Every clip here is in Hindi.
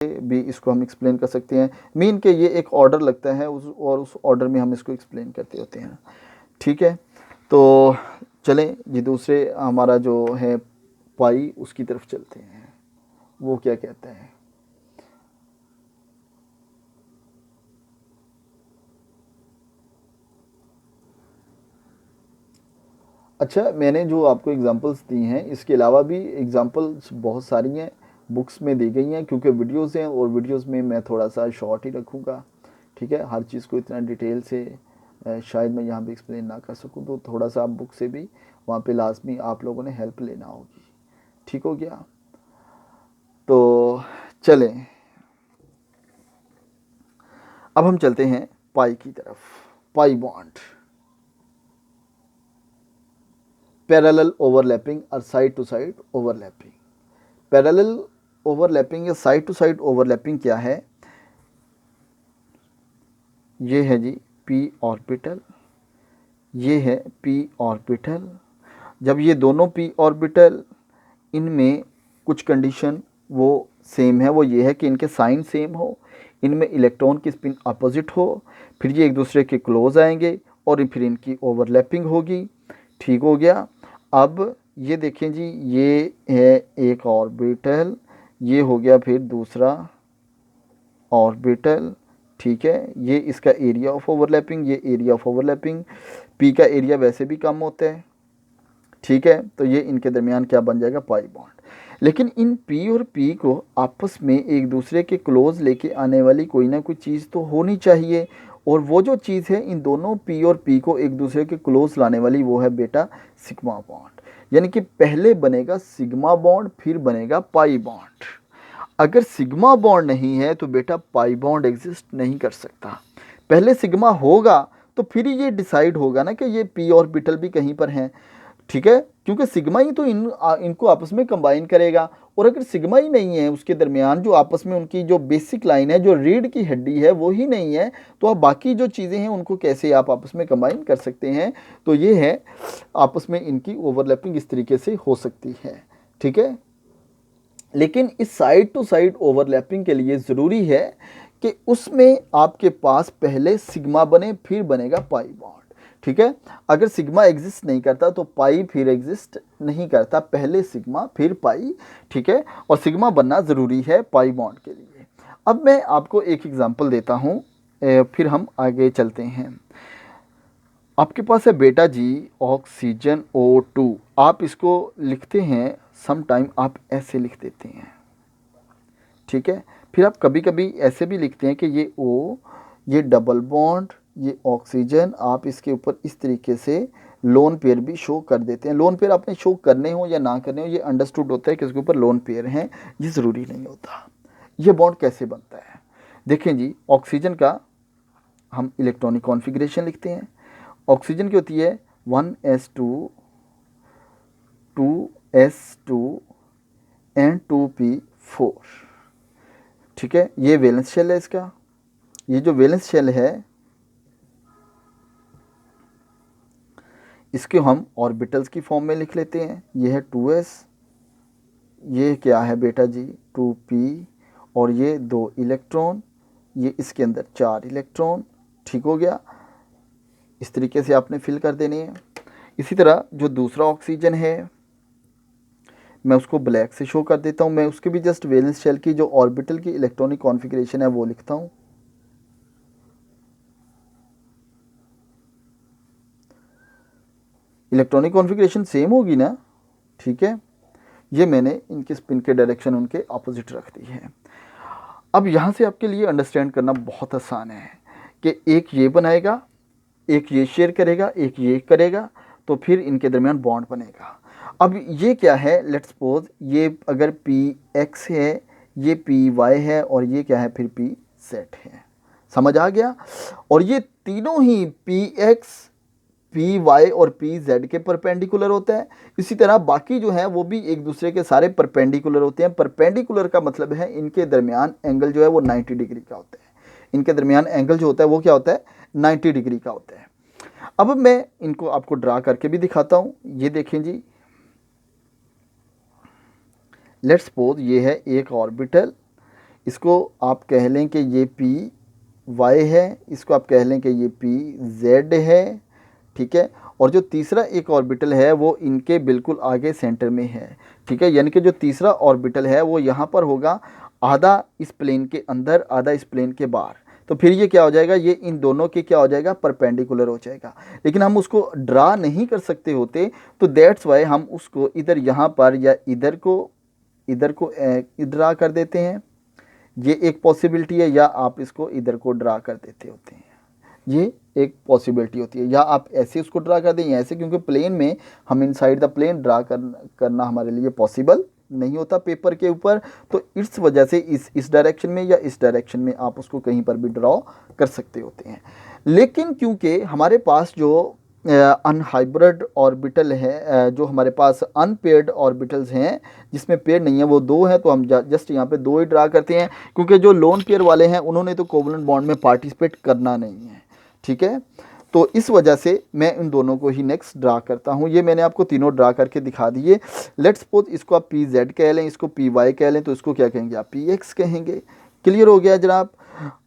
भी इसको हम एक्सप्लेन कर सकते हैं। मीन के ये एक ऑर्डर लगता है उस ऑर्डर में हम इसको एक्सप्लेन करते होते हैं। ठीक है, तो चलें जी दूसरे हमारा जो है पाई उसकी तरफ चलते हैं, वो क्या कहता है। अच्छा, मैंने जो आपको एग्जांपल्स दी हैं इसके अलावा भी एग्जांपल्स बहुत सारी हैं, बुक्स में दी गई हैं, क्योंकि वीडियोस हैं और वीडियोस में मैं थोड़ा सा शॉर्ट ही रखूँगा। ठीक है, हर चीज़ को इतना डिटेल से शायद मैं यहाँ पे एक्सप्लेन ना कर सकूँ, तो थोड़ा सा आप बुक से भी वहाँ पे लाजमी आप लोगों ने हेल्प लेना होगी। ठीक हो गया, तो चलें अब हम चलते हैं पाई की तरफ। पाई बॉन्ड, पैरेलल ओवरलैपिंग और side to side overlapping. Parallel overlapping या साइड टू साइड ओवरलैपिंग क्या है? ये है जी पी ऑर्बिटल, ये है पी ऑर्बिटल। जब ये दोनों पी ऑर्बिटल, इनमें कुछ कंडीशन वो सेम है, वो ये है कि इनके साइन सेम हो, इनमें इलेक्ट्रॉन की स्पिन अपोजिट हो, फिर ये एक दूसरे के क्लोज आएंगे और फिर इनकी ओवरलैपिंग होगी। ठीक हो गया। अब ये देखें जी, ये है एक ऑर्बिटल, ये हो गया फिर दूसरा ऑर्बिटल। ठीक है, ये इसका एरिया ऑफ ओवरलैपिंग, ये एरिया ऑफ ओवरलैपिंग। पी का एरिया वैसे भी कम होता है। ठीक है, तो ये इनके दरमियान क्या बन जाएगा? Pi bond. लेकिन इन पी और पी को आपस में एक दूसरे के क्लोज लेके आने वाली कोई ना कोई चीज़ तो होनी चाहिए, और वो जो चीज़ है इन दोनों पी और पी को एक दूसरे के क्लोज लाने वाली, वो है बेटा सिग्मा बॉन्ड। यानी कि पहले बनेगा सिग्मा बॉन्ड, फिर बनेगा पाई बॉन्ड। अगर सिग्मा बॉन्ड नहीं है तो बेटा पाई बॉन्ड एग्जिस्ट नहीं कर सकता। पहले सिग्मा होगा तो फिर ये डिसाइड होगा ना कि ये पी ऑर्बिटल भी कहीं पर हैं। ठीक है, क्योंकि सिग्मा ही तो इनको आपस में कंबाइन करेगा, और अगर सिग्मा ही नहीं है उसके दरमियान, जो आपस में उनकी जो बेसिक लाइन है, जो रीढ़ की हड्डी है, वो ही नहीं है, तो आप बाकी जो चीज़ें हैं उनको कैसे आप आपस में कंबाइन कर सकते हैं? तो ये है आपस में इनकी ओवरलैपिंग इस तरीके से हो सकती है। ठीक है, लेकिन इस साइड टू साइड ओवरलैपिंग के लिए ज़रूरी है कि उसमें आपके पास पहले सिग्मा बने, फिर बनेगा पाई बॉन्ड। ठीक है, अगर सिग्मा एग्जिस्ट नहीं करता तो पाई फिर एग्जिस्ट नहीं करता, पहले सिग्मा फिर पाई। ठीक है, और सिग्मा बनना ज़रूरी है पाई बॉन्ड के लिए। अब मैं आपको एक एग्जांपल देता हूँ, फिर हम आगे चलते हैं। आपके पास है बेटा जी ऑक्सीजन O2। आप इसको लिखते हैं सम टाइम आप ऐसे लिख देते हैं। ठीक है, फिर आप कभी कभी ऐसे भी लिखते हैं कि ये O, ये डबल बॉन्ड, ये ऑक्सीजन, आप इसके ऊपर इस तरीके से लोन पेयर भी शो कर देते हैं। लोन पेयर आपने शो करने हो या ना करने हो, ये अंडरस्टूड होता है कि इसके ऊपर लोन पेयर हैं, ये ज़रूरी नहीं होता। ये बॉन्ड कैसे बनता है? देखें जी, ऑक्सीजन का हम इलेक्ट्रॉनिक कॉन्फ़िगरेशन लिखते हैं। ऑक्सीजन की होती है 1s2 2s2 एंड 2p4। ठीक है, ये वैलेंस शेल है इसका। ये जो वैलेंस शेल है इसके हम ऑर्बिटल्स की फॉर्म में लिख लेते हैं। ये है 2s, ये क्या है बेटा जी 2p, और ये 2 इलेक्ट्रॉन, ये इसके अंदर 4 इलेक्ट्रॉन। ठीक हो गया, इस तरीके से आपने फिल कर देनी है। इसी तरह जो दूसरा ऑक्सीजन है मैं उसको ब्लैक से शो कर देता हूँ। मैं उसके भी जस्ट वैलेंस शेल की जो ऑर्बिटल की इलेक्ट्रॉनिक कॉन्फ़िगरेशन है वो लिखता हूँ। इलेक्ट्रॉनिक कॉन्फ़िगरेशन सेम होगी ना? ठीक है, ये मैंने इनके स्पिन के डायरेक्शन उनके अपोजिट रख दी है। अब यहाँ से आपके लिए अंडरस्टैंड करना बहुत आसान है कि एक ये बनाएगा, एक ये शेयर करेगा, एक ये करेगा, तो फिर इनके दरमियान बॉन्ड बनेगा। अब ये क्या है? लेट्स सपोज ये अगर पी एक्स है, ये पी वाई है, और ये क्या है फिर पी जेड है। समझ आ गया? और ये तीनों ही पी एक्स, पी वाई और पी जेड के परपेंडिकुलर होता है। इसी तरह बाकी जो है वो भी एक दूसरे के सारे परपेंडिकुलर होते हैं। परपेंडिकुलर का मतलब है इनके दरमियान एंगल जो है वो 90 डिग्री का होता है। इनके दरमियान एंगल जो होता है वो क्या होता है? 90 डिग्री का होता है। अब मैं इनको आपको ड्रा करके भी दिखाता हूँ। ये देखें जी, लेट्स सपोज ये है एक ऑर्बिटल, इसको आप कह लें कि ये पी वाई है, इसको आप कह लें कि ये पी जेड है, ठीक है। और जो तीसरा एक ऑर्बिटल है वो इनके बिल्कुल आगे सेंटर में है, ठीक है। यानी कि जो तीसरा ऑर्बिटल है वो यहाँ पर होगा, आधा इस प्लेन के अंदर आधा इस प्लेन के बाहर। तो फिर ये क्या हो जाएगा, ये इन दोनों के क्या हो जाएगा, परपेंडिकुलर हो जाएगा। लेकिन हम उसको ड्रा नहीं कर सकते होते, तो दैट्स वाई हम उसको इधर यहाँ पर या इधर को ड्रा कर देते हैं। ये एक पॉसिबिलिटी है, या आप इसको इधर को ड्रा कर देते होते हैं, ये एक पॉसिबिलिटी होती है। या आप ऐसे उसको ड्रा कर दें या ऐसे, क्योंकि प्लेन में हम इनसाइड द प्लेन ड्रा करना हमारे लिए पॉसिबल नहीं होता पेपर के ऊपर। तो इस वजह से इस डायरेक्शन में या इस डायरेक्शन में आप उसको कहीं पर भी ड्रॉ कर सकते होते हैं। लेकिन क्योंकि हमारे पास जो अनहाइब्रिड ऑर्बिटल है, जो हमारे पास अनपेयर्ड ऑर्बिटल्स हैं जिसमें पेयर नहीं है, वो दो हैं, तो हम जस्ट यहाँ पे दो ही ड्रा करते हैं, क्योंकि जो लोन पेयर वाले हैं उन्होंने तो कोवलेंट बॉन्ड में पार्टिसिपेट करना नहीं है, ठीक है। तो इस वजह से मैं इन दोनों को ही नेक्स्ट ड्रा करता हूँ। ये मैंने आपको तीनों ड्रा करके दिखा दिए। लेट्स सपोज इसको आप पी जेड कह लें, इसको पी वाई कह लें, तो इसको क्या कहेंगे, आप पी एक्स कहेंगे। क्लियर हो गया जनाब।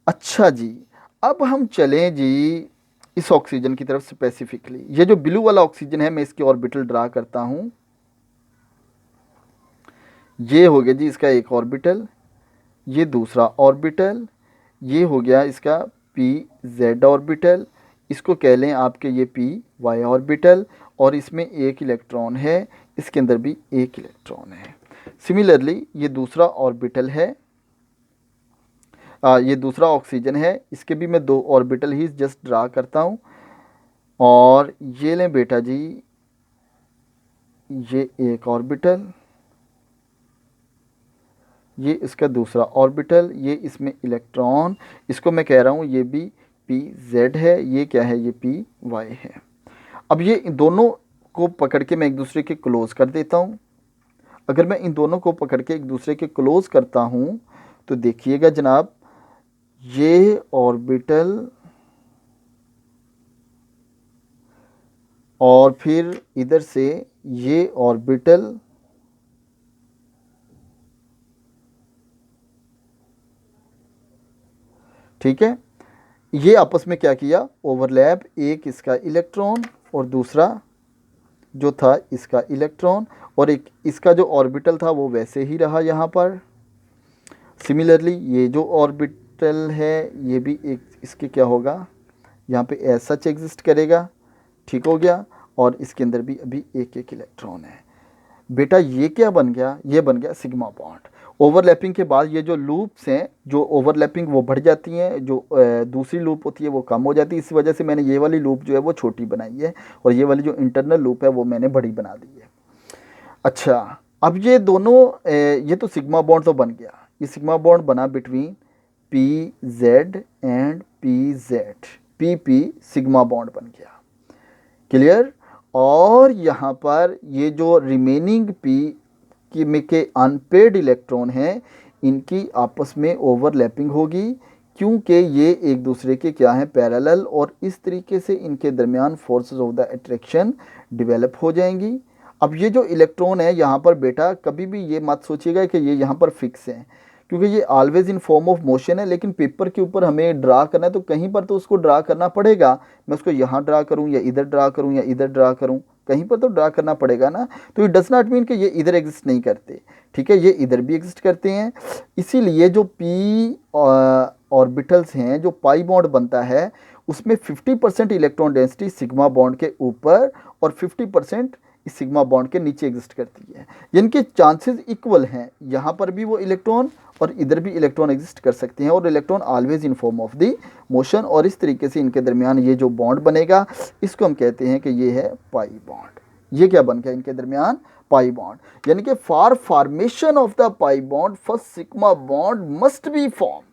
अच्छा जी, अब हम चलें जी इस ऑक्सीजन की तरफ स्पेसिफिकली। ये जो ब्लू वाला ऑक्सीजन है, मैं इसके ऑर्बिटल ड्रा करता हूँ। ये हो गया जी इसका एक ऑर्बिटल, ये दूसरा ऑर्बिटल, ये हो गया इसका पी जेड ऑर्बिटल, इसको कह लें आपके ये पी वाई ऑर्बिटल, और इसमें एक इलेक्ट्रॉन है, इसके अंदर भी एक इलेक्ट्रॉन है। सिमिलरली ये दूसरा ऑर्बिटल है, ये दूसरा ऑक्सीजन है, इसके भी मैं दो ऑर्बिटल ही जस्ट ड्रा करता हूँ। और ये लें बेटा जी, ये एक ऑर्बिटल, ये इसका दूसरा ऑर्बिटल, ये इसमें इलेक्ट्रॉन, इसको मैं कह रहा हूँ ये भी पी जेड है, ये क्या है, ये पी वाई है। अब ये इन दोनों को पकड़ के मैं एक दूसरे के क्लोज कर देता हूँ। अगर मैं इन दोनों को पकड़ के एक दूसरे के क्लोज करता हूँ तो देखिएगा जनाब, ये ऑर्बिटल और फिर इधर से ये ऑर्बिटल, ठीक है, ये आपस में क्या किया, ओवरलैप, एक इसका इलेक्ट्रॉन और दूसरा जो था इसका इलेक्ट्रॉन, और एक इसका जो ऑर्बिटल था वो वैसे ही रहा यहाँ पर। सिमिलरली ये जो ऑर्बिटल है ये भी एक इसके क्या होगा, यहाँ पे एज सच एग्जिस्ट करेगा, ठीक हो गया। और इसके अंदर भी अभी एक एक इलेक्ट्रॉन है। बेटा ये क्या बन गया, ये बन गया सिग्मा बॉन्ड। ओवरलैपिंग के बाद ये जो लूप्स हैं, जो ओवरलैपिंग वो बढ़ जाती हैं, जो दूसरी लूप होती है वो कम हो जाती है। इस वजह से मैंने ये वाली लूप जो है वो छोटी बनाई है, और ये वाली जो इंटरनल लूप है वो मैंने बड़ी बना दी है। अच्छा, अब ये दोनों ये तो सिग्मा बॉन्ड तो बन गया, ये सिग्मा बॉन्ड बना between P Z and P Z, P P sigma bond बन गया। क्लियर। और यहाँ पर ये जो रिमेनिंग पी के अनपेड इलेक्ट्रॉन हैं, इनकी आपस में ओवरलैपिंग होगी, क्योंकि ये एक दूसरे के क्या हैं, पैरेलल, और इस तरीके से इनके दरमियान forces of the attraction develop हो जाएंगी। अब ये जो इलेक्ट्रॉन है यहाँ पर बेटा, कभी भी ये मत सोचिएगा कि ये यहाँ पर फिक्स है, क्योंकि ये always in form of motion है। लेकिन पेपर के ऊपर हमें ड्रा करना है, तो कहीं पर तो उसको ड्रा करना पड़ेगा। मैं उसको यहाँ ड्रा करूँ या इधर ड्रा करूँ या इधर ड्रा करूँ, कहीं पर तो ड्रा करना पड़ेगा ना। तो इट डज नॉट मीन कि ये इधर एग्जिस्ट नहीं करते, ठीक है, ये इधर भी एग्जिस्ट करते हैं। इसीलिए जो पी ऑर्बिटल्स हैं, जो पाई बॉन्ड बनता है, उसमें 50% इलेक्ट्रॉन डेंसिटी सिग्मा बॉन्ड के ऊपर और 50% इस सिग्मा बॉन्ड के नीचे एग्जिस्ट करती है। इनके चांसेस इक्वल हैं, यहाँ पर भी वो इलेक्ट्रॉन और इधर भी इलेक्ट्रॉन एग्जिस्ट कर सकते हैं, और electron always in form of the motion. और इस तरीके से इनके दरमियान ये जो बॉन्ड बनेगा, इसको हम कहते हैं कि ये है पाई बॉन्ड। ये क्या बन गया इनके दरमियान, पाई बॉन्ड। यानी कि for formation of the pi bond first sigma bond must be formed,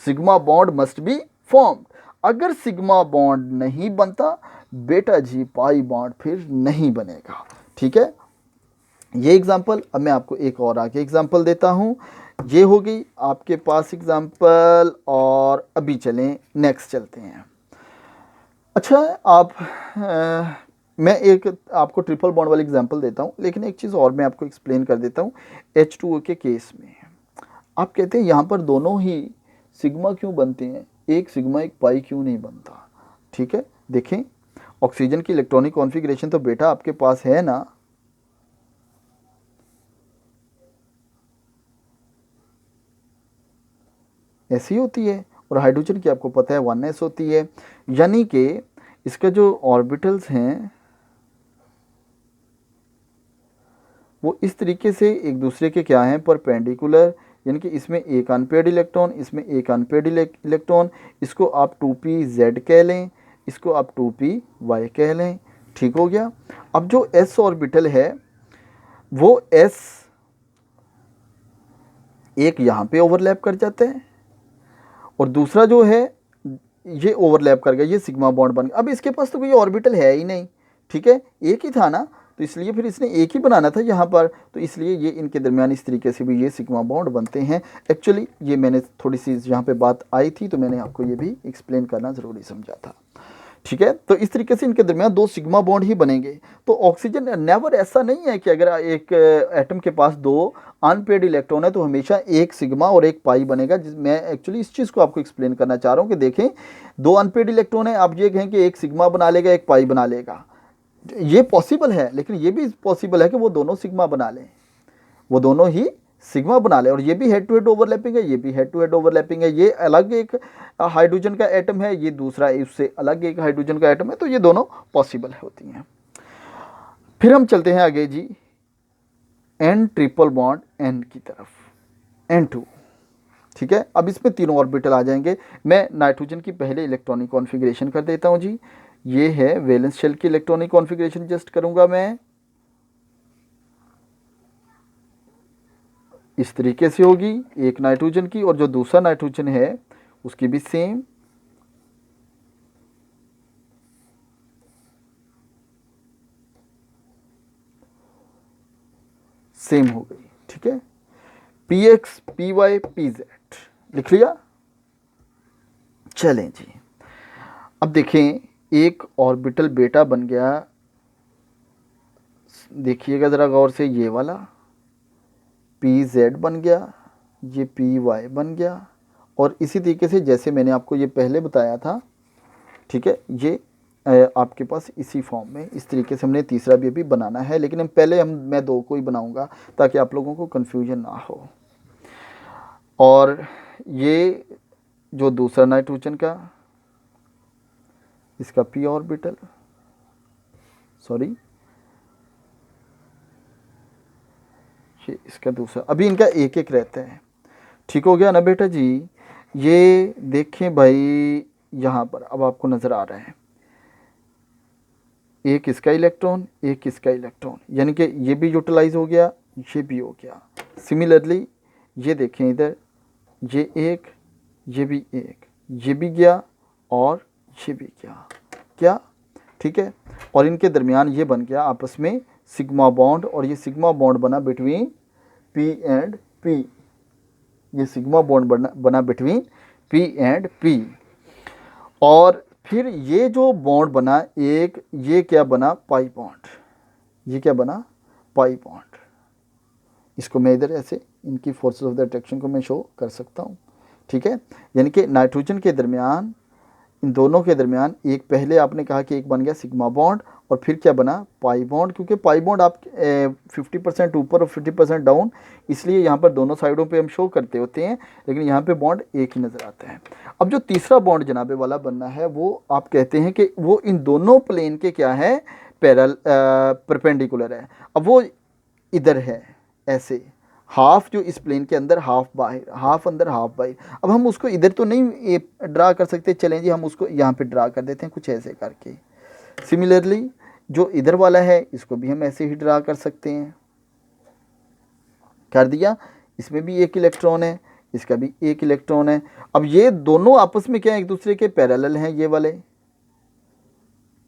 sigma bond must be formed. अगर सिग्मा बॉन्ड नहीं बनता बेटा जी, पाई बॉन्ड फिर नहीं बनेगा, ठीक है। ये एग्जाम्पल, अब मैं आपको एक और आगे एग्जाम्पल देता हूँ। ये हो गई आपके पास एग्जाम्पल, और अभी चलें नेक्स्ट चलते हैं। अच्छा, मैं एक आपको ट्रिपल बॉन्ड वाली एग्जाम्पल देता हूँ, लेकिन एक चीज़ और मैं आपको एक्सप्लेन कर देता हूँ। H2O के केस में आप कहते हैं यहाँ पर दोनों ही सिग्मा क्यों बनते हैं, एक सिग्मा एक पाई क्यों नहीं बनता। ठीक है, देखें ऑक्सीजन की इलेक्ट्रॉनिक कॉन्फ़िगरेशन तो बेटा आपके पास है ना, ऐसी होती है, और हाइड्रोजन की आपको पता है 1s होती है, यानी कि इसका जो ऑर्बिटल्स हैं वो इस तरीके से एक दूसरे के क्या हैं, परपेंडिकुलर, यानी कि इसमें एक अनपेड इलेक्ट्रॉन, इसमें एक अनपेड इलेक्ट्रॉन, इसको आप 2pz कह लें, इसको आप 2py कह लें। ठीक हो गया। अब जो s ऑर्बिटल है वो s एक यहाँ पे ओवरलैप कर जाता है और दूसरा जो है ये ओवरलैप कर गया, ये सिग्मा बॉन्ड बन गया। अब इसके पास तो कोई ऑर्बिटल है ही नहीं, ठीक है, एक ही था ना, तो इसलिए फिर इसने एक ही बनाना था यहाँ पर, तो इसलिए ये इनके दरमियान इस तरीके से भी ये सिग्मा बॉन्ड बनते हैं। एक्चुअली ये मैंने थोड़ी सी यहाँ पे बात आई थी तो मैंने आपको ये भी एक्सप्लेन करना ज़रूरी समझा था। ठीक है, तो इस तरीके से इनके दरमियान दो सिग्मा बॉन्ड ही बनेंगे। तो ऑक्सीजन नेवर ऐसा नहीं है कि अगर एक एटम के पास दो अनपेड इलेक्ट्रॉन है तो हमेशा एक सिग्मा और एक पाई बनेगा। मैं एक्चुअली इस चीज़ को आपको एक्सप्लेन करना चाह रहा हूँ कि देखें दो अनपेड इलेक्ट्रॉन है, आप ये कहें कि एक सिग्मा बना लेगा एक पाई बना लेगा, ये पॉसिबल है, लेकिन ये भी पॉसिबल है कि वो दोनों सिग्मा बना लें, वो दोनों ही सिग्मा बना ले, और ये भी हेड टू हेड ओवरलैपिंग है, ये भी हेड टू हेड ओवरलैपिंग है, ये अलग एक हाइड्रोजन का एटम है, ये दूसरा इससे अलग एक हाइड्रोजन का एटम है, तो ये दोनों पॉसिबल होती हैं। फिर हम चलते हैं आगे G N triple bond N की तरफ, N2। ठीक है, अब इसमें तीनों ऑर्बिटल आ जाएंगे। मैं नाइट्रोजन की पहले इलेक्ट्रॉनिक कॉन्फ़िगरेशन कर देता हूं जी। ये है वैलेंस शेल की इलेक्ट्रॉनिक कॉन्फ़िगरेशन जस्ट करूंगा मैं, इस तरीके से होगी एक नाइट्रोजन की, और जो दूसरा नाइट्रोजन है उसकी भी सेम हो गई। ठीक है, px py pz लिख लिया। चलें जी, अब देखें एक ऑर्बिटल बेटा बन गया, देखिएगा ज़रा गौर से, ये वाला pz बन गया, ये py बन गया, और इसी तरीके से जैसे मैंने आपको ये पहले बताया था, ठीक है, ये आपके पास इसी फॉर्म में इस तरीके से हमने तीसरा भी अभी बनाना है, लेकिन मैं दो को ही बनाऊंगा ताकि आप लोगों को कन्फ्यूजन ना हो। और ये जो दूसरा नाइट्रोजन का, इसका p ऑर्बिटल, सॉरी ये इसका दूसरा, अभी इनका एक एक रहता है। ठीक हो गया ना बेटा जी। ये देखें भाई यहाँ पर अब आपको नज़र आ रहा है एक इसका इलेक्ट्रॉन एक इसका इलेक्ट्रॉन, यानी कि ये भी यूटिलाइज हो गया, ये भी हो गया। सिमिलरली ये देखें इधर, ये एक, ये भी एक, ये भी गया और ये भी गया, क्या ठीक है, और इनके दरमियान ये बन गया आपस में सिग्मा बॉन्ड, और ये सिग्मा बॉन्ड बना बिटवीन P एंड P, ये सिग्मा बॉन्ड बना बिटवीन P एंड P। और फिर ये जो बॉन्ड बना एक, ये क्या बना, पाई बॉन्ड, ये क्या बना, पाई बॉन्ड। इसको मैं इधर ऐसे इनकी फोर्सेस ऑफ द अट्रैक्शन को मैं शो कर सकता हूँ। ठीक है, यानी कि नाइट्रोजन के दरमियान, इन दोनों के दरमियान एक, पहले आपने कहा कि एक बन गया सिग्मा बॉन्ड, और फिर क्या बना, पाई बॉन्ड, क्योंकि पाई बॉन्ड आप 50% ऊपर और 50% डाउन, इसलिए यहाँ पर दोनों साइडों पे हम शो करते होते हैं, लेकिन यहाँ पे बॉन्ड एक ही नज़र आता है। अब जो तीसरा बॉन्ड जनाबे वाला बनना है वो आप कहते हैं कि वो इन दोनों प्लेन के क्या है, परपेंडिकुलर है। अब वो इधर है ऐसे, हाफ जो इस प्लेन के अंदर, हाफ बाहर, हाफ अंदर हाफ बाहर। अब हम उसको इधर तो नहीं ड्रा कर सकते, चलें जी हम उसको यहाँ पे ड्रा कर देते हैं कुछ ऐसे करके। सिमिलरली जो इधर वाला है इसको भी हम ऐसे ही ड्रा कर सकते हैं, कर दिया। इसमें भी एक इलेक्ट्रॉन है, इसका भी एक इलेक्ट्रॉन है। अब ये दोनों आपस में क्या एक दूसरे के पैरेलल हैं, ये वाले,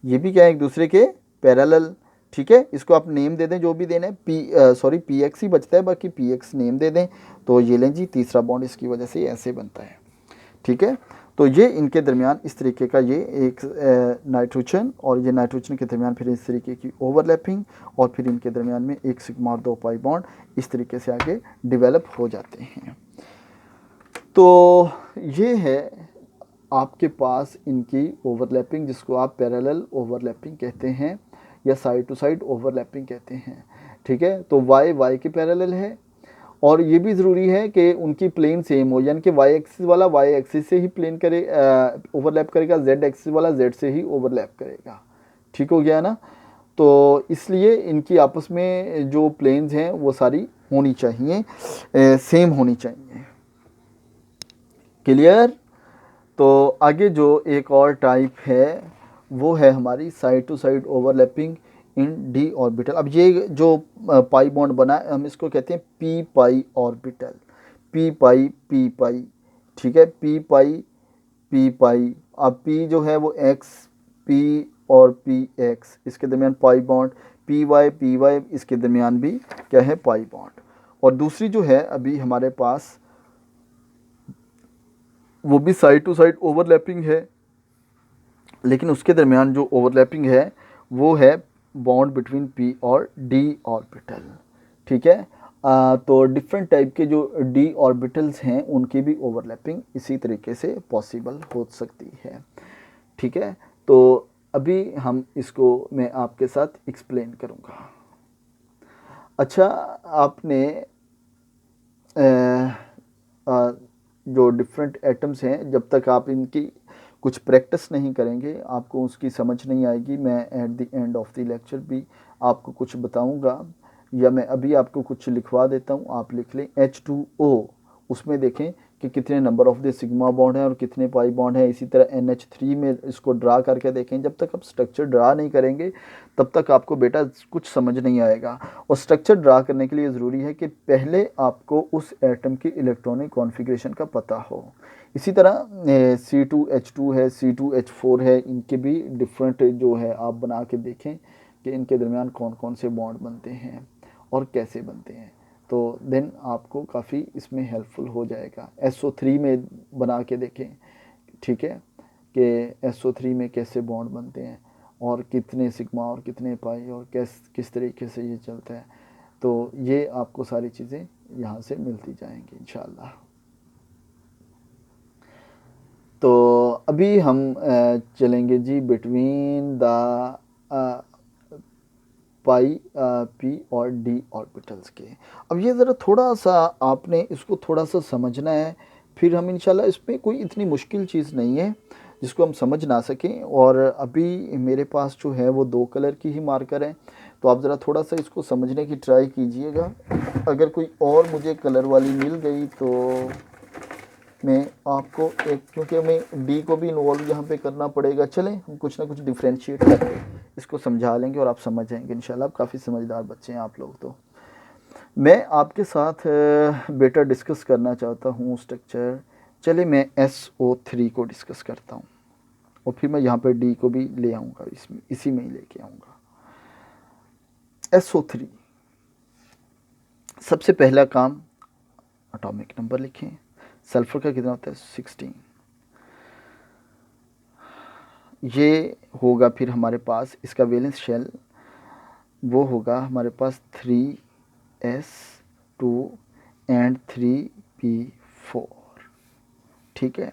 ये भी क्या है एक दूसरे के पैरेलल। ठीक है, इसको आप नेम दे दें जो भी देना है, px ही बचता है, बाकी px नेम दे दें। तो ये लें जी तीसरा बॉन्ड इसकी वजह से ऐसे बनता है। ठीक है, तो ये इनके दरमियान इस तरीके का ये एक नाइट्रोजन, और ये नाइट्रोजन के दरमियान फिर इस तरीके की ओवरलैपिंग, और फिर इनके दरमियान में एक सिग्मा और दो पाई बॉन्ड इस तरीके से आगे डेवलप हो जाते हैं। तो ये है आपके पास इनकी ओवरलैपिंग, जिसको आप पैरेलल ओवरलैपिंग कहते हैं या साइड टू साइड ओवरलैपिंग कहते हैं। ठीक है, तो वाई वाई के पैरेलल है, और ये भी ज़रूरी है कि उनकी प्लेन सेम हो, यानी कि वाई एक्सिस वाला वाई एक्सिस से ही प्लेन करे ओवरलैप करेगा, जेड एक्सिस वाला जेड से ही ओवरलैप करेगा। ठीक हो गया ना। तो इसलिए इनकी आपस में जो प्लेन्स हैं वो सारी होनी चाहिए, सेम होनी चाहिए। क्लियर। तो आगे जो एक और टाइप है वो है हमारी side to side overlapping in d orbital. अब ये जो पाई बॉन्ड बना है हम इसको कहते हैं पी पाई ऑर्बिटल, पी पाई पी पाई। ठीक है, पी पाई पी पाई। अब पी जो है वो एक्स, पी और पी एक्स, इसके दरमियान पाई बॉन्ड, पी वाई इसके दरमियान भी क्या है, पाई बॉन्ड। और दूसरी जो है अभी हमारे पास वो भी साइड टू साइड ओवरलैपिंग है, लेकिन उसके दरमियान जो ओवरलैपिंग है वो है बॉन्ड बिटवीन पी और डी ऑर्बिटल। ठीक है, तो डिफरेंट टाइप के जो डी ऑर्बिटल्स हैं उनकी भी ओवरलैपिंग इसी तरीके से पॉसिबल हो सकती है। ठीक है, तो अभी हम इसको मैं आपके साथ एक्सप्लेन करूँगा। अच्छा, आपने जो डिफरेंट एटम्स हैं, जब तक आप इनकी कुछ प्रैक्टिस नहीं करेंगे आपको उसकी समझ नहीं आएगी। मैं at the end of the lecture भी आपको कुछ बताऊंगा, या मैं अभी आपको कुछ लिखवा देता हूं, आप लिख लें H2O। उसमें देखें कि कितने number of the sigma bond हैं और कितने पाई बॉन्ड हैं। इसी तरह NH3 में इसको ड्रा करके देखें। जब तक आप स्ट्रक्चर ड्रा नहीं करेंगे तब तक आपको बेटा कुछ समझ नहीं आएगा। और स्ट्रक्चर ड्रा करने के लिए ज़रूरी है कि पहले आपको उस एटम की इलेक्ट्रॉनिक कॉन्फ़िगरेशन का पता हो। इसी तरह C2H2 है, C2H4 है, इनके भी डिफरेंट जो है आप बना के देखें कि इनके दरमियान कौन कौन से बॉन्ड बनते हैं और कैसे बनते हैं। तो देन आपको काफ़ी इसमें हेल्पफुल हो जाएगा। SO3 में बना के देखें, ठीक है, कि SO3 में कैसे बॉन्ड बनते हैं और कितने सिग्मा और कितने पाई और किस तरीके से ये चलता है। तो ये आपको सारी चीज़ें यहाँ से मिलती जाएंगी इंशाल्लाह। तो अभी हम चलेंगे जी बिटवीन द पाई पी और डी ऑर्बिटल्स के। अब ये ज़रा थोड़ा सा आपने इसको थोड़ा सा समझना है, फिर हम इंशाल्लाह इसमें कोई इतनी मुश्किल चीज़ नहीं है जिसको हम समझ ना सकें। और अभी मेरे पास जो है वो 2 कलर की ही मार्कर है, तो आप ज़रा थोड़ा सा इसको समझने की ट्राई कीजिएगा। अगर कोई और मुझे कलर वाली मिल गई तो मैं आपको एक, क्योंकि हमें डी को भी इन्वॉल्व यहाँ पे करना पड़ेगा, चलें हम कुछ ना कुछ डिफ्रेंशिएट करके इसको समझा लेंगे और आप समझ जाएंगे इंशाल्लाह। आप काफ़ी समझदार बच्चे हैं आप लोग। तो मैं आपके साथ बेटा डिस्कस करना चाहता हूँ स्ट्रक्चर। चले मैं SO3 को डिस्कस करता हूँ और फिर मैं यहाँ पे डी को भी ले आऊँगा, इसमें इसी में ही लेके आऊँगा। SO3 सबसे पहला काम, एटॉमिक नंबर लिखें। सल्फर का कितना होता है 16। ये होगा फिर हमारे पास इसका वैलेंस शेल वो होगा हमारे पास 3s2 एंड 3p4। ठीक है,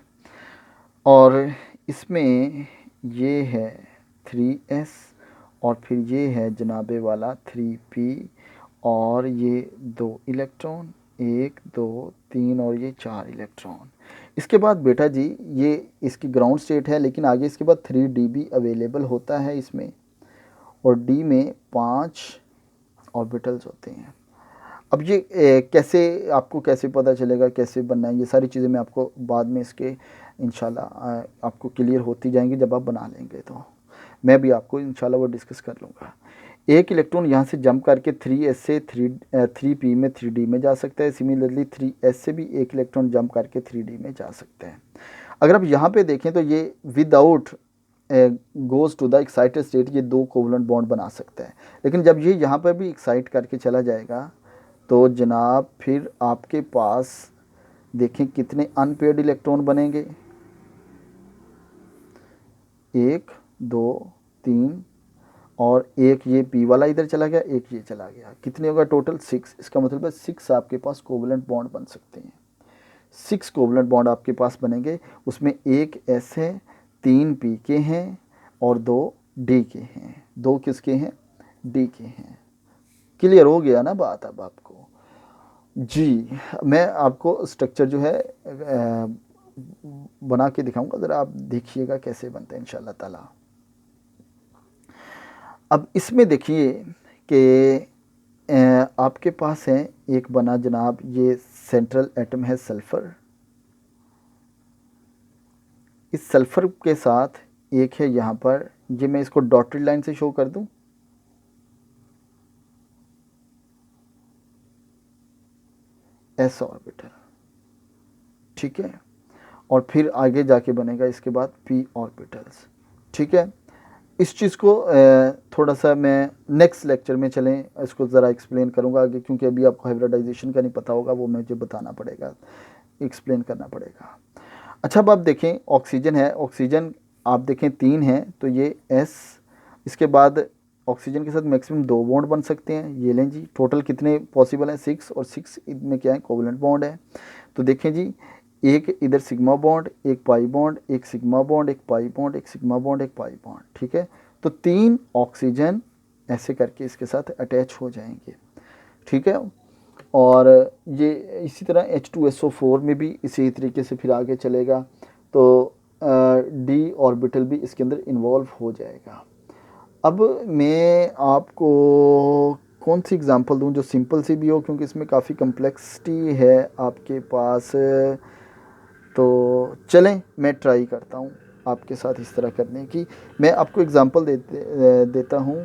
और इसमें ये है 3s और फिर ये है जनाबे वाला 3p और ये 2 इलेक्ट्रॉन, 1 2 3 और ये 4 इलेक्ट्रॉन। इसके बाद बेटा जी ये इसकी ग्राउंड स्टेट है, लेकिन आगे इसके बाद 3d भी अवेलेबल होता है इसमें, और d में 5 ऑर्बिटल्स होते हैं। अब ये कैसे आपको कैसे पता चलेगा, कैसे बनना है, ये सारी चीज़ें मैं आपको बाद में इसके इंशाल्लाह आपको क्लियर होती जाएंगी जब आप बना लेंगे। तो मैं भी आपको इंशाल्लाह वो डिस्कस कर लूँगा। एक इलेक्ट्रॉन यहाँ से जंप करके 3s से 3p में 3d में जा सकता है। सिमिलरली 3s से भी एक इलेक्ट्रॉन जंप करके 3d में जा सकता है। अगर आप यहाँ पे देखें तो ये without goes to the excited state ये 2 कोवलेंट बॉन्ड बना सकता है, लेकिन जब ये यहाँ पर भी एक्साइट करके चला जाएगा तो जनाब फिर आपके पास देखें कितने अनपेयर्ड इलेक्ट्रॉन बनेंगे, 1 2 3 और एक ये p वाला इधर चला गया, एक ये चला गया, कितने होगा टोटल 6। इसका मतलब है 6 आपके पास कोवलेंट बॉन्ड बन सकते हैं। 6 कोवलेंट बॉन्ड आपके पास बनेंगे। उसमें एक S है, 3 P के हैं और 2 D के हैं। 2 किसके हैं? D के हैं। क्लियर हो गया ना बात अब आपको? जी, मैं आपको स्ट्रक्चर जो है बना के दिखाऊंगा, ज़रा आप देखिएगा कैसे बनता है इंशाल्लाह ताला। अब इसमें देखिए कि आपके पास है एक बना जनाब, ये सेंट्रल एटम है सल्फ़र। इस सल्फ़र के साथ एक है यहाँ पर, ये मैं इसको डॉटेड लाइन से शो कर दूं, s ऑर्बिटल, ठीक है। और फिर आगे जाके बनेगा इसके बाद p ऑर्बिटल्स, ठीक है। इस चीज़ को थोड़ा सा मैं नेक्स्ट लेक्चर में चलें इसको ज़रा एक्सप्लेन करूँगा आगे, क्योंकि अभी आपको हाइब्रिडाइजेशन का नहीं पता होगा, वो मुझे बताना पड़ेगा, एक्सप्लेन करना पड़ेगा। अच्छा, अब आप देखें ऑक्सीजन है, ऑक्सीजन आप देखें 3 हैं, तो ये S, इसके बाद ऑक्सीजन के साथ मैक्सिमम 2 बॉन्ड बन सकते हैं। ये लें जी, टोटल कितने पॉसिबल हैं? 6, और 6 इनमें क्या है? कोवलेंट बॉन्ड है। तो देखें जी, एक इधर सिग्मा बॉन्ड, एक पाई बॉन्ड, एक सिग्मा बॉन्ड, एक पाई बॉन्ड, एक सिग्मा बॉन्ड, एक पाई बॉन्ड, ठीक है। तो 3 ऑक्सीजन ऐसे करके इसके साथ अटैच हो जाएंगे, ठीक है। और ये इसी तरह H2SO4 में भी इसी तरीके से फिर आगे चलेगा, तो D ऑर्बिटल भी इसके अंदर इन्वॉल्व हो जाएगा। अब मैं आपको कौन सी एग्ज़ाम्पल दूं जो सिंपल सी भी हो, क्योंकि इसमें काफ़ी कम्प्लेक्सिटी है आपके पास। तो चलें मैं ट्राई करता हूं आपके साथ इस तरह करने की। मैं आपको एग्ज़ाम्पल देता हूं।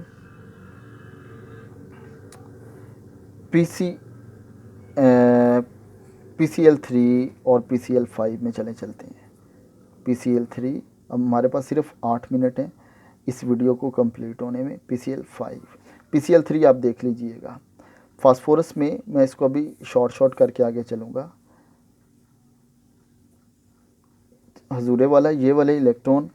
PCl3 और PCl5 में चलते हैं। PCl3, अब हमारे पास सिर्फ 8 मिनट हैं इस वीडियो को कंप्लीट होने में। PCl3 आप देख लीजिएगा। फास्फोरस में मैं इसको अभी शॉर्ट करके आगे चलूँगा। हजूरे वाला ये वाले इलेक्ट्रॉन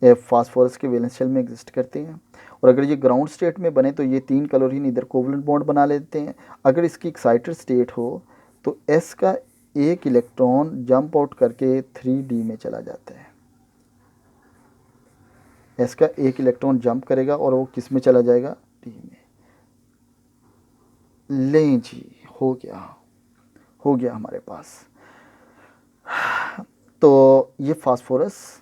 फास्फोरस के वैलेंस शेल में एग्जिस्ट करते हैं, और अगर ये ग्राउंड स्टेट में बने तो ये 3 क्लोरीन इधर कोवलेंट बॉन्ड बना लेते हैं। अगर इसकी एक्साइटेड स्टेट हो तो S का एक इलेक्ट्रॉन जंप आउट करके 3D में चला जाता है। S का एक इलेक्ट्रॉन जंप करेगा और वो किस में चला जाएगा? D में। लें जी, हो गया हमारे पास। तो ये फास्फोरस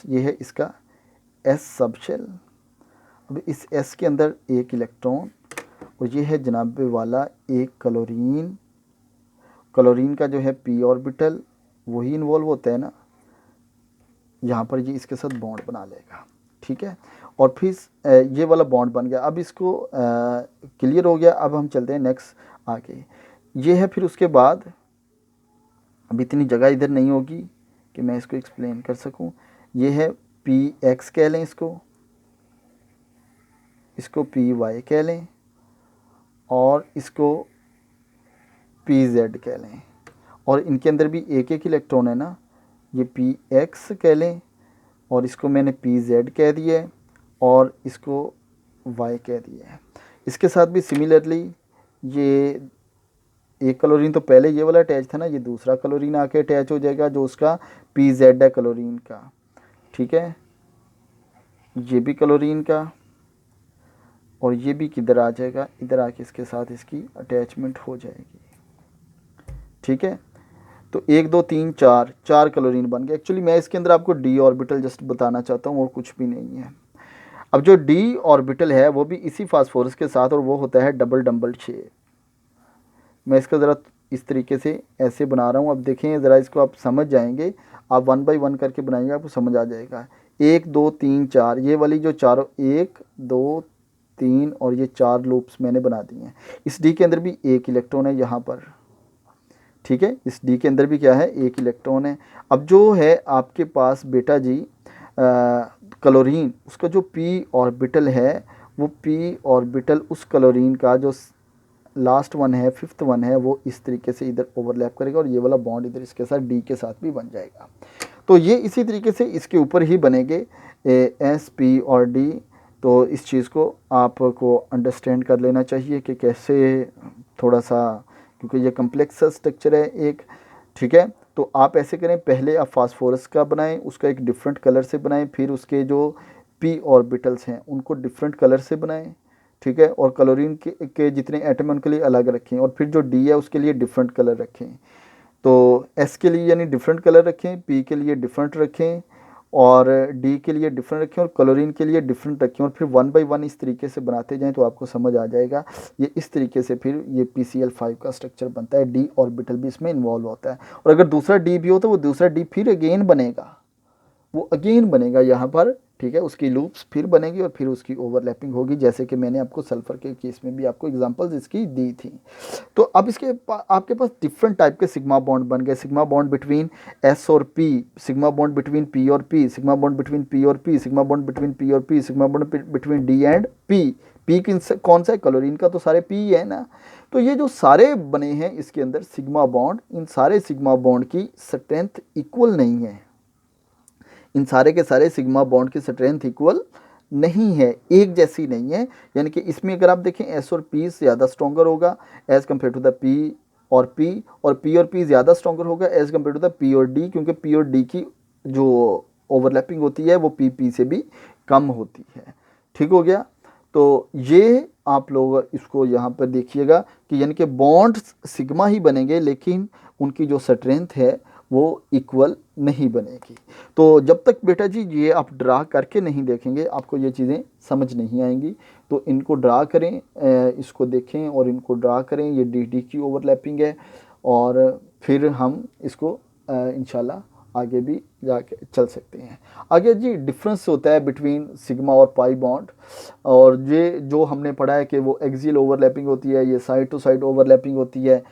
ये है इसका S सबशेल। अब इस S के अंदर एक इलेक्ट्रॉन, और ये है जनाब वाला एक क्लोरीन का जो है P ऑर्बिटल, वही इन्वॉल्व होता है ना, यहाँ पर ये इसके साथ बॉन्ड बना लेगा, ठीक है। और फिर ये वाला बॉन्ड बन गया। अब इसको क्लियर हो गया। अब हम चलते हैं नेक्स्ट आगे। ये है फिर उसके बाद, अब इतनी जगह इधर नहीं होगी कि मैं इसको एक्सप्लेन कर सकूं। ये है PX कह लें, इसको PY कह लें, और इसको PZ कह लें। और इनके अंदर भी एक एक इलेक्ट्रॉन है ना, ये PX कह लें, और इसको मैंने PZ कह दिया है, और इसको Y कह दिया है। इसके साथ भी सिमिलरली ये एक क्लोरीन तो पहले ये वाला अटैच था ना, ये दूसरा क्लोरीन आके अटैच हो जाएगा जो उसका PZ है क्लोरीन का, ठीक है। ये भी क्लोरीन का, और ये भी किधर आ जाएगा? इधर आके इसके साथ इसकी अटैचमेंट हो जाएगी, ठीक है। तो 1 2 3 4 क्लोरीन बन गए। एक्चुअली मैं इसके अंदर आपको D ऑर्बिटल जस्ट बताना चाहता हूँ और कुछ भी नहीं है। अब जो D ऑर्बिटल है वो भी इसी फास्फोरस के साथ, और वो होता है डबल शेप। मैं इसका ज़रा इस तरीके से ऐसे बना रहा हूँ। अब देखें ज़रा, इसको आप समझ जाएंगे, आप 1 बाय 1 करके बनाएंगे, आपको समझ आ जाएगा। 1 2 3 4, ये वाली जो चारों 1 2 3 और ये 4 लूप्स मैंने बना दिए हैं। इस D के अंदर भी एक इलेक्ट्रॉन है यहाँ पर, ठीक है। इस D के अंदर भी क्या है? एक इलेक्ट्रॉन है। अब जो है आपके पास बेटा जी क्लोरीन, उसका जो P ऑर्बिटल है, वो P ऑर्बिटल उस क्लोरीन का जो लास्ट वन है, 5th वन है, वो इस तरीके से इधर ओवरलैप करेगा, और ये वाला बॉन्ड इधर इसके साथ D के साथ भी बन जाएगा। तो ये इसी तरीके से इसके ऊपर ही बनेंगे S P और D तो इस चीज़ को आपको अंडरस्टैंड कर लेना चाहिए कि कैसे थोड़ा सा, क्योंकि ये कम्प्लेक्स स्ट्रक्चर है एक, ठीक है। तो आप ऐसे करें, पहले आप फास्फोरस का बनाएं, उसका एक डिफरेंट कलर से बनाएं, फिर उसके जो पी ऑर्बिटल्स हैं उनको डिफरेंट कलर से बनाएं, ठीक है। और क्लोरीन के जितने एटम हैं उनके लिए अलग रखें, और फिर जो डी है उसके लिए डिफरेंट कलर रखें। तो एस के लिए यानी डिफरेंट कलर रखें, पी के लिए डिफरेंट रखें, और डी के लिए डिफरेंट रखें, और क्लोरीन के लिए डिफरेंट रखें, और फिर 1 बाय 1 इस तरीके से बनाते जाएं तो आपको समझ आ जाएगा। ये इस तरीके से फिर ये PCl5 का स्ट्रक्चर बनता है, डी ऑर्बिटल भी इसमें इन्वॉल्व होता है। और अगर दूसरा डी भी हो तो वो दूसरा डी फिर अगेन बनेगा, वो अगेन बनेगा यहाँ पर, ठीक है। उसकी लूप्स फिर बनेगी और फिर उसकी ओवरलैपिंग होगी, जैसे कि मैंने आपको सल्फर के केस में भी आपको एग्जांपल्स इसकी दी थी। तो अब इसके आपके पास डिफरेंट टाइप के सिग्मा बॉन्ड बन गए, सिग्मा बॉन्ड बिटवीन एस और P, sigma bond between P और P, sigma bond between P और P, sigma bond between P और P, sigma bond between D and P. P कौन सा है? क्लोरीन का, तो सारे पी है ना। तो ये जो सारे बने हैं इसके अंदर सिग्मा बॉन्ड, इन सारे सिग्मा बॉन्ड की स्ट्रेंथ इक्वल नहीं है, इन सारे के सारे सिग्मा बॉन्ड की स्ट्रेंथ इक्वल नहीं है, एक जैसी नहीं है। यानी कि इसमें अगर आप देखें एस और पी ज़्यादा स्ट्रॉन्गर होगा as compare to the p और पी, और पी ज़्यादा स्ट्रॉन्गर होगा as compare to the p और डी, क्योंकि पी और डी की जो ओवरलैपिंग होती है वो पी से भी कम होती है। ठीक हो गया। तो ये आप लोग इसको यहाँ पर देखिएगा कि यानी कि बॉन्ड सिग्मा ही बनेंगे, लेकिन उनकी जो स्ट्रेंथ है वो इक्वल नहीं बनेगी। तो जब तक बेटा जी ये आप ड्रा करके नहीं देखेंगे आपको ये चीज़ें समझ नहीं आएंगी। तो इनको ड्रा करें, इसको देखें और इनको ड्रा करें, ये डी की ओवरलैपिंग है, और फिर हम इसको इंशाल्लाह आगे भी जाके चल सकते हैं। आगे जी डिफरेंस होता है बिटवीन सिग्मा और पाई बॉन्ड, और ये जो हमने पढ़ा है कि वो एक्सियल ओवरलैपिंग होती है, ये साइड टू साइड ओवरलैपिंग होती है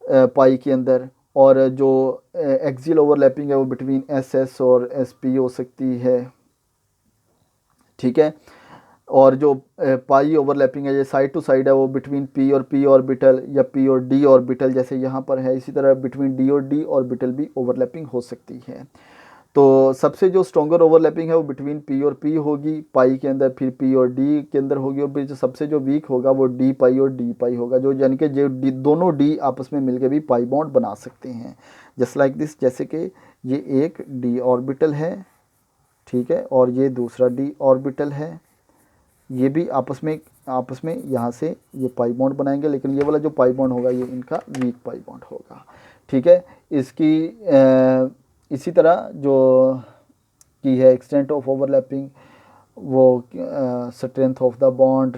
पाई के अंदर, और जो एक्सियल ओवरलैपिंग है वो बिटवीन एस और SP हो सकती है, ठीक है। और जो पाई ओवरलैपिंग है ये साइड टू साइड है, वो बिटवीन P और P ऑर्बिटल या P और D ऑर्बिटल जैसे यहाँ पर है, इसी तरह बिटवीन D और D ऑर्बिटल भी ओवरलैपिंग हो सकती है। तो सबसे जो स्ट्रॉन्गर ओवरलैपिंग है वो बिटवीन P और P होगी पाई के अंदर, फिर P और D के अंदर होगी, और फिर जो सबसे जो वीक होगा वो D पाई और D पाई होगा, जो यानी कि जो दोनों D आपस में मिलकर भी पाई बॉन्ड बना सकते हैं, जस्ट लाइक दिस। जैसे कि ये एक D ऑर्बिटल है, ठीक है, और ये दूसरा D ऑर्बिटल है, ये भी आपस में यहाँ से ये पाई बॉन्ड बनाएंगे, लेकिन ये वाला जो पाई बॉन्ड होगा ये इनका वीक पाई बॉन्ड होगा, ठीक है। इसकी इसी तरह जो की है एक्सटेंट ऑफ ओवरलैपिंग, वो स्ट्रेंथ ऑफ द बॉन्ड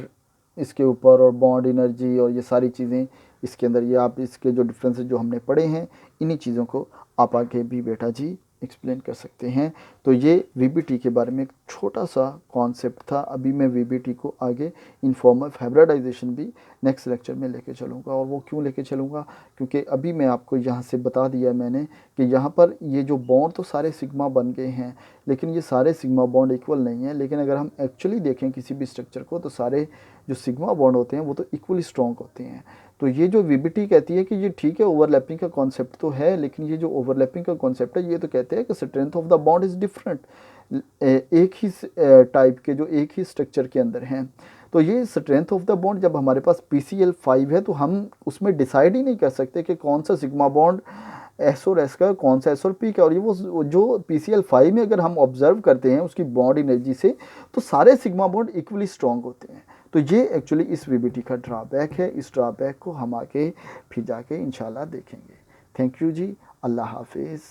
इसके ऊपर, और बॉन्ड एनर्जी और ये सारी चीज़ें इसके अंदर, ये आप इसके जो डिफरेंसेस जो हमने पढ़े हैं इन्हीं चीज़ों को आप आगे भी बेटा जी एक्सप्लेन कर सकते हैं। तो ये VBT के बारे में एक छोटा सा कॉन्सेप्ट था। अभी मैं VBT को आगे इनफॉर्मल हाइब्रिडाइजेशन भी नेक्स्ट लेक्चर में लेके चलूँगा। और वो क्यों लेके चलूँगा, क्योंकि अभी मैं आपको यहाँ से बता दिया मैंने कि यहाँ पर ये जो बॉन्ड तो सारे सिग्मा बन गए हैं, लेकिन ये सारे सिग्मा बॉन्ड इक्वल नहीं है। लेकिन अगर हम एक्चुअली देखें किसी भी स्ट्रक्चर को, तो सारे जो सिग्मा बॉन्ड होते हैं वो तो इक्वली स्ट्रॉन्ग होते हैं। तो ये जो VBT कहती है कि ये ठीक है ओवरलैपिंग का कॉन्सेप्ट तो है, लेकिन ये जो ओवरलैपिंग का कॉन्सेप्ट है ये तो कहते हैं कि strength of the bond is different, एक ही टाइप के जो एक ही स्ट्रक्चर के अंदर हैं। तो ये स्ट्रेंथ ऑफ द बॉन्ड जब हमारे पास PCl5 है तो हम उसमें डिसाइड ही नहीं कर सकते कि कौन सा सिग्मा बॉन्ड S और S का, कौन सा S और P का। और ये वो जो PCl5 में अगर हम ऑब्जर्व करते हैं उसकी बॉन्ड एनर्जी से, तो सारे सिग्मा बॉन्ड इक्वली स्ट्रॉन्ग होते हैं। तो ये एक्चुअली इस VBT का ड्रॉबैक है। इस ड्रॉबैक को हम आगे फिर जाके इंशाल्लाह देखेंगे। थैंक यू जी, अल्लाह हाफिज़।